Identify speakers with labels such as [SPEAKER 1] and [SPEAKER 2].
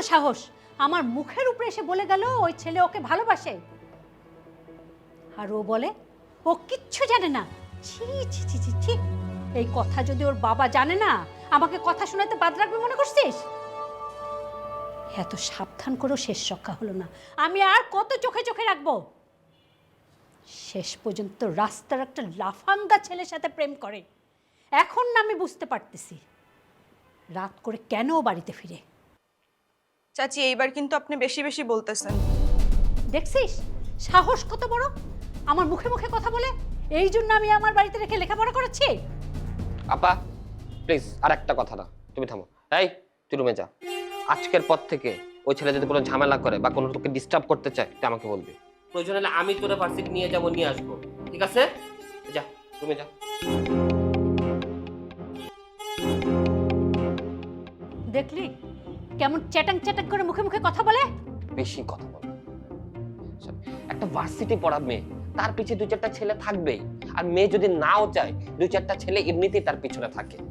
[SPEAKER 1] সাহস আমার মুখের উপরে এসে বলে গেল ওই ছেলে ওকে ভালোবাসে? আর ও বলে ও কিচ্ছু জানে না। ছি ছি ছি ছি ছি, এই কথা যদি ওর বাবা জানে না, আমাকে কথা শোনাতে বাদ রাখবে মনে করছিস? এত সাবধান করেও শেষ রক্ষা হলো না। আমি আর কত চোখে চোখে রাখবো? শেষ পর্যন্ত রাস্তার একটা লাফাঙ্গা ছেলের সাথে প্রেম করে। এখন না আমি বুঝতে পারতেছি রাত করে কেন ও বাড়িতে ফিরে।
[SPEAKER 2] চাচি এইবার কিন্তু আপনি বেশি বেশি বলতেছেন।
[SPEAKER 1] দেখছিস সাহস কত বড়, আমার মুখে মুখে কথা বলে। এই জন্য আমি আমার বাড়িতে রেখে লেখাপড়া করাচ্ছি।
[SPEAKER 3] আপা প্লিজ আর একটা কথা না, তুমি থামো। এই তুই রুমে যা। আজকের পর থেকে ওই ছেলে যদি কোনো ঝামেলা করে বা কোনো তোকে ডিস্টার্ব করতে চায় তুই আমাকে বলবি। প্রয়োজন হলে আমি তোরে ভার্সিটি নিয়ে যাবো, নিয়ে আসবো, ঠিক আছে? যা রুমে যা।
[SPEAKER 1] দেখলি কেমন চ্যাটাং চ্যাটাং করে মুখে মুখে কথা বলে।
[SPEAKER 3] বেশি কথা বল। একটা ভার্সিটি পড়া মেয়ে, তার পিছে 2-4টা ছেলে থাকবেই। আর মেয়ে যদি নাও চায় 2-4টা ছেলে এমনিতেই তার পিছনে থাকে।